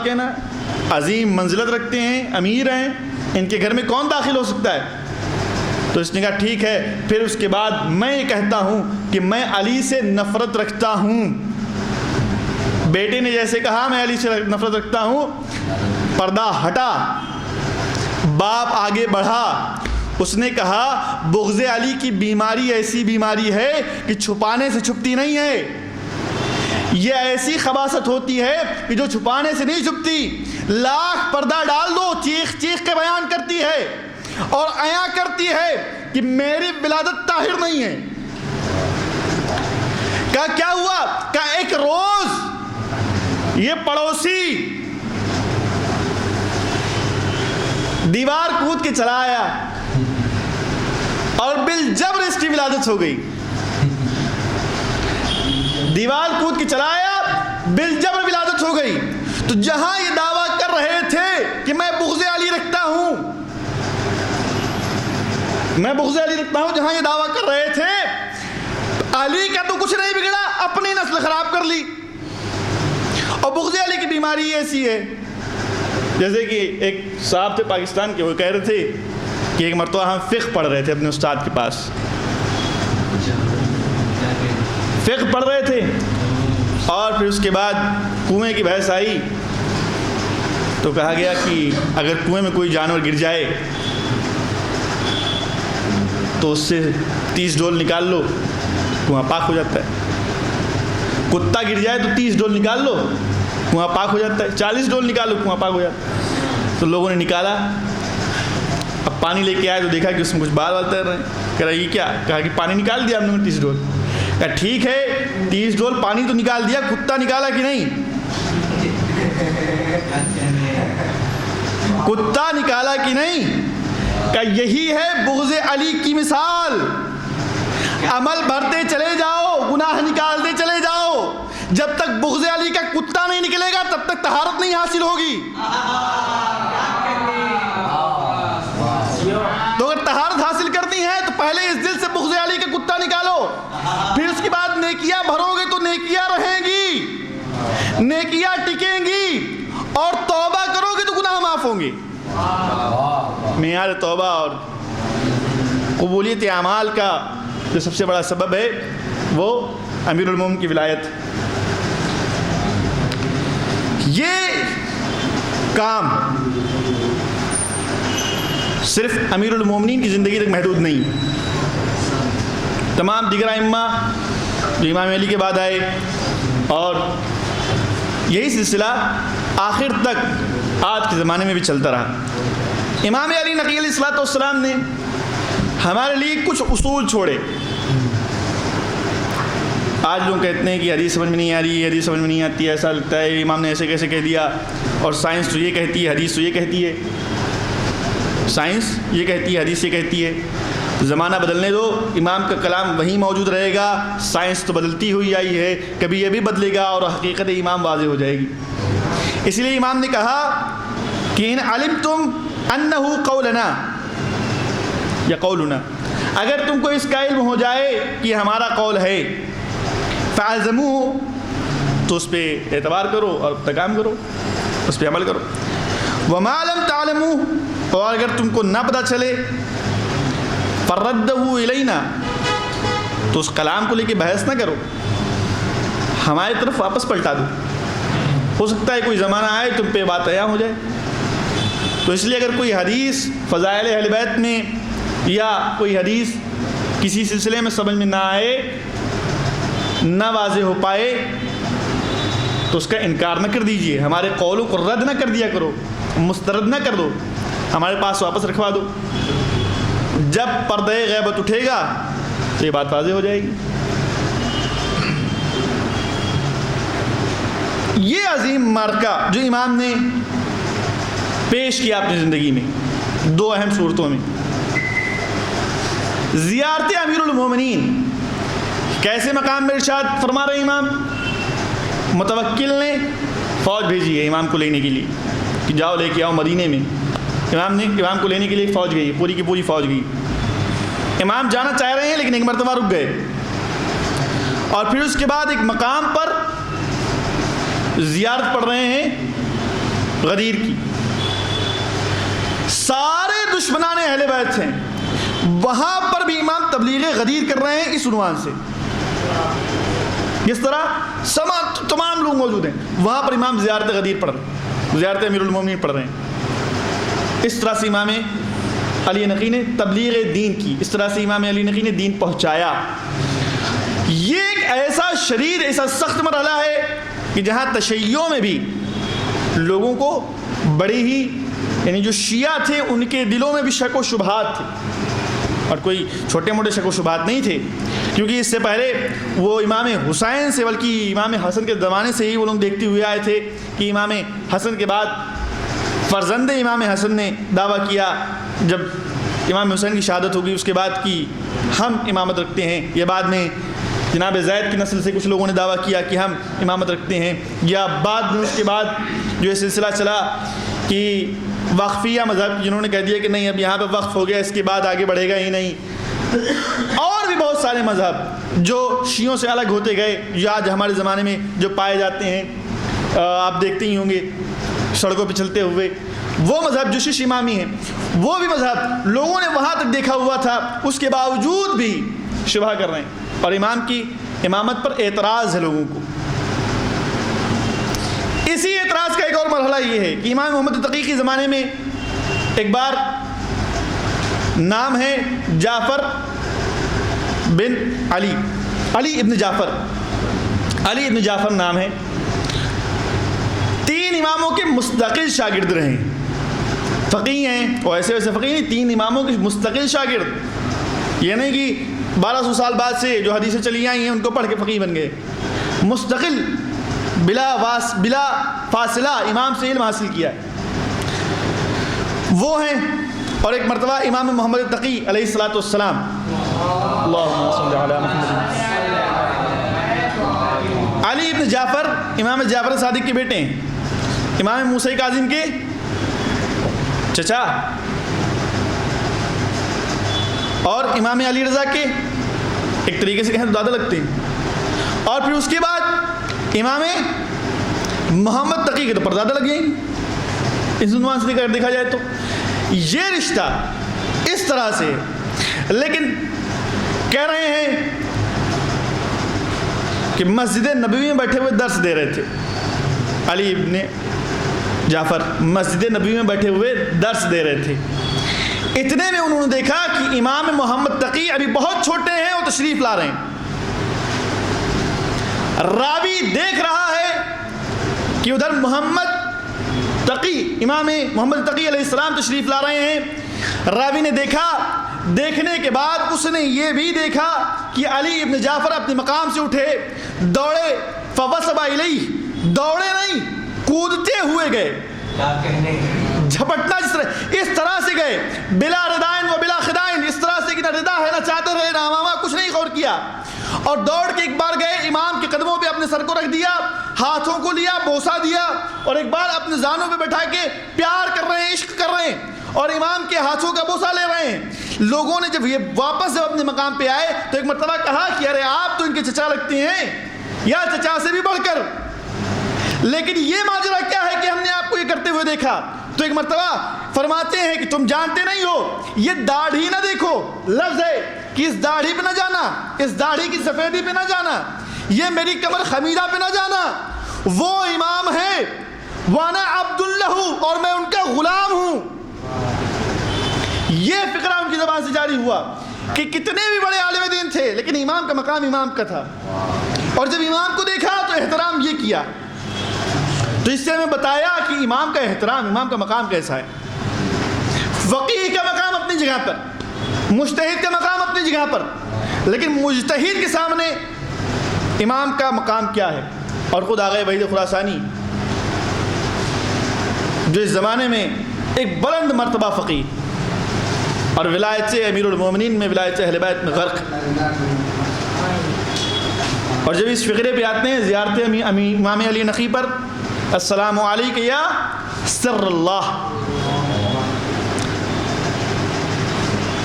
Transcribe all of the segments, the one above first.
بات کہنا؟ عظیم منزلت رکھتے ہیں، امیر ہیں، ان کے گھر میں کون داخل ہو سکتا ہے؟ تو اس نے کہا ٹھیک ہے، پھر اس کے بعد میں یہ کہتا ہوں کہ میں علی سے نفرت رکھتا ہوں۔ بیٹے نے جیسے کہا میں علی سے نفرت رکھتا ہوں، پردہ ہٹا، باپ آگے بڑھا، اس نے کہا بغض علی کی بیماری ایسی بیماری ہے کہ چھپانے سے چھپتی نہیں ہے، یہ ایسی خباثت ہوتی ہے کہ جو چھپانے سے نہیں چھپتی، لاکھ پردہ ڈال دو چیخ چیخ کے بیان کرتی ہے اور عیاں کرتی ہے کہ میری ولادت طاہر نہیں ہے۔ کہا کیا ہوا؟ کہا ایک روز یہ پڑوسی دیوار کود کے چلا آیا اور بالجبر اس کی ولادت ہو گئی۔ دیوار کود کے چلا آیا، بالجبر ولادت ہو گئی۔ تو جہاں یہ دعویٰ کر رہے تھے کہ میں بغض علی رکھتا ہوں، میں بغض علی رکھتا ہوں، جہاں یہ دعویٰ کر رہے تھے، علی کا تو کچھ نہیں بگڑا، اپنی نسل خراب کر لی۔ اور بغض علی کی بیماری ایسی ہے، جیسے کہ ایک صاحب تھے پاکستان کے، وہ کہہ رہے تھے کہ ایک مرتبہ ہم فقہ پڑھ رہے تھے اپنے استاد کے پاس، فقہ پڑھ رہے تھے، اور پھر اس کے بعد کنویں کی بحث آئی تو کہا گیا کہ اگر کنویں میں کوئی جانور گر جائے تو اس سے 30 ڈول نکال لو، کنواں پاک ہو جاتا ہے۔ کتا گر جائے تو 30 ڈول نکال لو، کنواں پاک ہو جاتا ہے۔ 40 ڈول نکالو، کنواں پاک ہو جاتا ہے۔ تو لوگوں نے نکالا، اب پانی لے کے آئے تو دیکھا کہ اس میں کچھ بال وال تیر رہے ہیں۔ کہہ رہا یہ کیا؟ کہا کہ پانی نکال دیا ہم نے 30 ڈول۔ کہا ٹھیک ہے 30 ڈول پانی تو نکال دیا، کتا نکالا کہ نہیں؟ کتا نکالا کہ نہیں؟ کہ یہی ہے بغض علی کی مثال، عمل بھرتے چلے جاؤ، گناہ نکالتے چلے جاؤ، جب تک بغض علی کا کتا نہیں نکلے گا تب تک طہارت نہیں حاصل ہوگی۔ تو اگر طہارت حاصل کرنی ہے تو پہلے اس دل سے بغض علی کا کتا نکالو، پھر اس کے بعد نیکیاں بھرو گے تو نیکیاں رہیں گی، نیکیاں ٹکیں گی، اور توبہ کرو گے تو گناہ معاف ہوں گے۔ معیار توبہ اور قبولیت اعمال کا جو سب سے بڑا سبب ہے وہ امیر المومنین کی ولایت۔ یہ کام صرف امیر المومنین کی زندگی تک محدود نہیں، تمام دیگر ائمہ جو امام علی کے بعد آئے، اور یہی سلسلہ آخر تک آج کے زمانے میں بھی چلتا رہا۔ امام علی نقی علیہ الصلوۃ والسلام نے ہمارے لیے کچھ اصول چھوڑے۔ آج لوگ کہتے ہیں کہ حدیث سمجھ میں نہیں آ رہی، حدیث سمجھ میں نہیں آتی، ایسا لگتا ہے امام نے ایسے کیسے کہہ دیا، اور سائنس تو یہ کہتی ہے، حدیث تو یہ کہتی ہے، سائنس یہ کہتی ہے، حدیث یہ کہتی ہے۔ زمانہ بدلنے دو، امام کا کلام وہیں موجود رہے گا، سائنس تو بدلتی ہوئی آئی ہے، کبھی یہ بھی بدلے گا اور حقیقت امام واضح ہو جائے گی۔ اس لیے امام نے کہا کہ ان علمتم انہ قولنا یا قولنا، اگر تم کو اس کا علم ہو جائے کہ ہمارا قول ہے، فعزموہ، تو اس پہ اعتبار کرو اور کام کرو، اس پہ عمل کرو۔ وما لم تعلموہ، اور اگر تم کو نہ پتہ چلے، فردہ الینا، تو اس کلام کو لے کے بحث نہ کرو، ہماری طرف واپس پلٹا دو۔ ہو سکتا ہے کوئی زمانہ آئے تم پہ بات عیاں ہو جائے۔ تو اس لیے اگر کوئی حدیث فضائل اہل بیت میں یا کوئی حدیث کسی سلسلے میں سمجھ میں نہ آئے، نہ واضح ہو پائے، تو اس کا انکار نہ کر دیجئے، ہمارے قولوں کو رد نہ کر دیا کرو، مسترد نہ کر دو، ہمارے پاس واپس رکھوا دو۔ جب پردہ غیبت اٹھے گا تو یہ بات واضح ہو جائے گی۔ یہ عظیم معرکہ جو امام نے پیش کیا اپنی زندگی میں دو اہم صورتوں میں، زیارت امیر المومنین، کیسے مقام میں ارشاد فرما رہے امام، متوکل نے فوج بھیجی ہے امام کو لینے کے لیے کہ جاؤ لے کے آؤ مدینے میں۔ امام کو لینے کے لیے فوج گئی، پوری کی پوری فوج گئی۔ امام جانا چاہ رہے ہیں لیکن ایک مرتبہ رک گئے، اور پھر اس کے بعد ایک مقام پر زیارت پڑھ رہے ہیں غدیر کی. سارے دشمنان اہل بیت ہیں، وہاں پر بھی امام تبلیغ غدیر کر رہے ہیں اس عنوان سے. جس طرح تمام لوگ موجود ہیں، وہاں پر امام زیارت غدیر پڑھ رہے ہیں، زیارت امیر المومنین پڑھ رہے ہیں. اس طرح سے امام علی نقی نے تبلیغ دین کی، اس طرح سے امام علی نقی نے دین پہنچایا. یہ ایک ایسا شدید، ایسا سخت مرحلہ ہے کہ جہاں تشیعوں میں بھی لوگوں کو بڑی ہی، یعنی جو شیعہ تھے ان کے دلوں میں بھی شک و شبہات تھے، اور کوئی چھوٹے موٹے شک و شبہات نہیں تھے، کیونکہ اس سے پہلے وہ امام حسین سے، بلکہ امام حسن کے زمانے سے ہی وہ لوگ دیکھتے ہوئے آئے تھے کہ امام حسن کے بعد فرزند امام حسن نے دعویٰ کیا، جب امام حسین کی شہادت ہوگی اس کے بعد کہ ہم امامت رکھتے ہیں. یا بعد میں جناب زید کی نسل سے کچھ لوگوں نے دعویٰ کیا کہ ہم امامت رکھتے ہیں. یا بعد میں اس کے بعد جو یہ سلسلہ چلا کہ وقفیہ مذہب، جنہوں نے کہہ دیا کہ نہیں اب یہاں پہ وقف ہو گیا، اس کے بعد آگے بڑھے گا ہی نہیں. اور بھی بہت سارے مذہب جو شیعوں سے الگ ہوتے گئے، جو آج ہمارے زمانے میں جو پائے جاتے ہیں، آپ دیکھتے ہی ہوں گے سڑکوں پہ چلتے ہوئے، وہ مذہب جو شیش امامی ہیں، وہ بھی مذہب لوگوں نے وہاں تک دیکھا ہوا تھا، اس کے باوجود بھی شبہ کر رہے ہیں، اور امام کی امامت پر اعتراض ہے لوگوں کو. اسی اعتراض کا ایک اور مرحلہ یہ ہے کہ امام محمد تقی کے زمانے میں ایک بار، نام ہے جعفر بن علی، علی ابن جعفر نام ہے. 3 اماموں کے مستقل شاگرد رہے ہیں، فقیہ ہیں، اور ایسے ویسے فقیہ نہیں، 3 اماموں کے مستقل شاگرد. یہ نہیں کہ 1200 سال بعد سے جو حدیثیں چلی آئی ہیں ان کو پڑھ کے فقیہ بن گئے. مستقل بلا فاصلہ امام سے علم حاصل کیا وہ ہیں. اور ایک مرتبہ امام محمد تقی علیہ الصلوۃ والسلام، اللہم صل علی محمد، علی ابن جعفر امام جعفر صادق کے بیٹے ہیں، امام موسیٰ کاظم کے چچا، اور امام علی رضا کے ایک طریقے سے کہیں تو دادا لگتے ہیں. اور پھر اس کے بعد امام محمد تقی کے تو پردادا لگ جائیں گے اس عنوان سے دیکھا جائے تو. یہ رشتہ اس طرح سے، لیکن کہہ رہے ہیں کہ مسجد نبوی میں بیٹھے ہوئے درس دے رہے تھے. علی ابن جعفر مسجد نبوی میں بیٹھے ہوئے درس دے رہے تھے. اتنے میں انہوں نے دیکھا کہ امام محمد تقی ابھی بہت چھوٹے ہیں اور تشریف لا رہے ہیں. راوی دیکھ رہا ہے کہ ادھر محمد تقی، امام محمد تقی علیہ السلام تشریف لا رہے ہیں. راوی نے دیکھا، دیکھنے کے بعد اس نے یہ بھی دیکھا کہ علی ابن جعفر اپنے مقام سے اٹھے، دوڑے، فوثب الیہ، دوڑے نہیں کودتے ہوئے گئے، جھپٹنا اس طرح سے گئے، بلا ردائن و بلا خدائن، اس طرح سے کہ نہ ردا ہے نہ چادر ہے نہ امامہ، کچھ نہیں غور کیا، اور دوڑ کے ایک بار گئے، امام کے قدموں پہ اپنے سر کو رکھ دیا، ہاتھوں کو لیا، بوسہ دیا، اور ایک بار اپنے زانوں پہ بٹھا کے پیار کر رہے ہیں، عشق کر رہے ہیں، اور امام کے ہاتھوں کا بوسہ لے رہے ہیں. لوگوں نے جب یہ واپس جب اپنے مقام پہ آئے تو ایک مرتبہ کہا کہ ارے آپ تو ان کے چچا لگتے ہیں، یا چچا سے بھی بڑھ کر، لیکن یہ ماجرا کیا ہے کہ ہم نے آپ کو یہ کرتے ہوئے دیکھا. تو ایک مرتبہ فرماتے ہیں کہ تم جانتے نہیں ہو، یہ داڑھی نہ دیکھو، لفظ ہے کہ اس داڑھی پہ نہ جانا، اس داڑھی کی سفیدی پہ نہ جانا، یہ میری کمر خمیدہ پہ نہ جانا، وہ امام ہے، وانا عبداللہ، اور میں ان کا غلام ہوں. یہ فقرہ ان کی زبان سے جاری ہوا کہ کتنے بھی بڑے عالم دین تھے لیکن امام کا مقام امام کا تھا، اور جب امام کو دیکھا تو احترام یہ کیا. تو اس سے ہمیں بتایا کہ امام کا احترام، امام کا مقام کیسا ہے. فقیہ کا مقام اپنی جگہ پر، مجتہد کا مقام اپنی جگہ پر، لیکن مجتہد کے سامنے امام کا مقام کیا ہے. اور خود آغا وحید خراسانی جو اس زمانے میں ایک بلند مرتبہ فقیہ اور ولایت سے امیر المومنین میں، ولایت سے اہل بیت میں غرق، اور جب اس فقرے پہ آتے ہیں زیارت امام علی نقی پر، السلام علیک یا سر اللہ،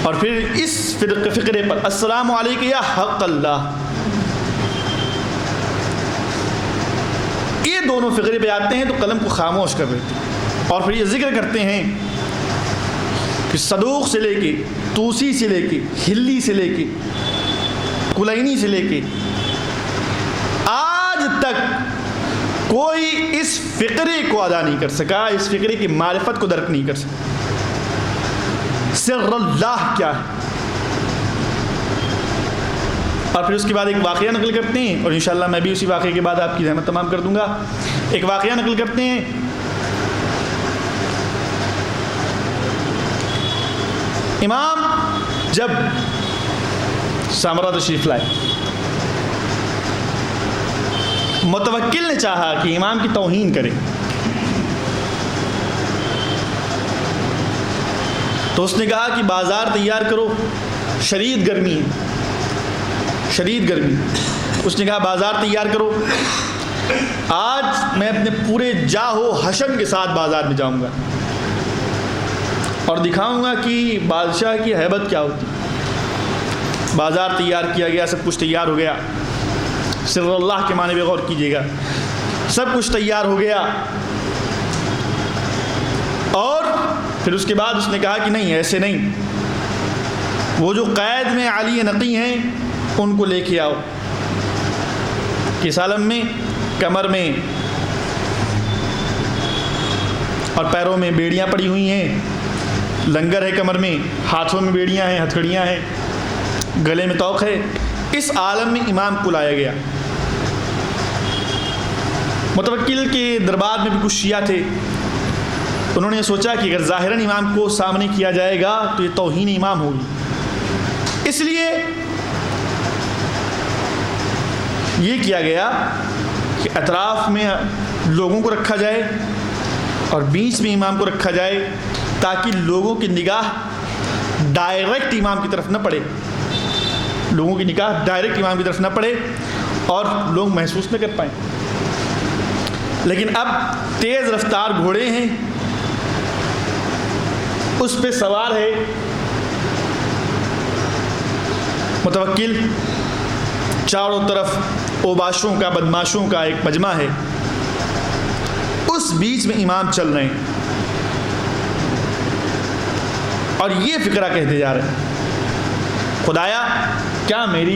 اور پھر اس فقرے پر السلام علیک یا حق اللہ، یہ دونوں فقرے پہ آتے ہیں تو قلم کو خاموش کر دیتے ہیں. اور پھر یہ ذکر کرتے ہیں کہ صدوق سے لے کے، توسی سے لے کے، ہلی سے لے کے، کلینی سے لے کے آج تک کوئی اس فقرے کو ادا نہیں کر سکا، اس فقرے کی معرفت کو درک نہیں کر سکا۔ سر اللہ کیا ہے؟ اور پھر اس کے بعد ایک واقعہ نقل کرتے ہیں، اور انشاءاللہ میں بھی اسی واقعے کے بعد آپ کی زحمت تمام کر دوں گا۔ ایک واقعہ نقل کرتے ہیں، امام جب سامرا تشریف لائے، متوکل نے چاہا کہ امام کی توہین کرے، تو اس نے کہا کہ بازار تیار کرو، شدید گرمی ہے، شدید گرمی۔ اس نے کہا بازار تیار کرو، آج میں اپنے پورے جاہو حشم کے ساتھ بازار میں جاؤں گا اور دکھاؤں گا کہ بادشاہ کی ہیبت کیا ہوتی۔ بازار تیار کیا گیا، سب کچھ تیار ہو گیا، سر اللہ کے معنی پہ غور کیجیے گا، سب کچھ تیار ہو گیا، اور پھر اس کے بعد اس نے کہا کہ نہیں، ایسے نہیں، وہ جو قید میں علی نقی ہیں ان کو لے کے آؤ۔ کس عالم میں؟ کمر میں اور پیروں میں بیڑیاں پڑی ہوئی ہیں، لنگر ہے کمر میں، ہاتھوں میں بیڑیاں ہیں، ہتھکڑیاں ہیں، گلے میں توق ہے۔ اس عالم میں امام کو لایا گیا۔ متوکل کے دربار میں بھی کچھ شیعہ تھے، انہوں نے سوچا کہ اگر ظاہراً امام کو سامنے کیا جائے گا تو یہ توہین امام ہوگی، اس لیے یہ کیا گیا کہ اطراف میں لوگوں کو رکھا جائے اور بیچ میں امام کو رکھا جائے، تاکہ لوگوں کی نگاہ ڈائریکٹ امام کی طرف نہ پڑے، لوگوں کی نگاہ ڈائریکٹ امام کی طرف نہ پڑے اور لوگ محسوس نہ کر پائیں۔ لیکن اب تیز رفتار گھوڑے ہیں، اس پہ سوار ہے متوکل، چاروں طرف اوباشوں کا، بدماشوں کا ایک مجمع ہے، اس بیچ میں امام چل رہے ہیں اور یہ فقرہ کہتے جا رہے ہیں، خدایا کیا میری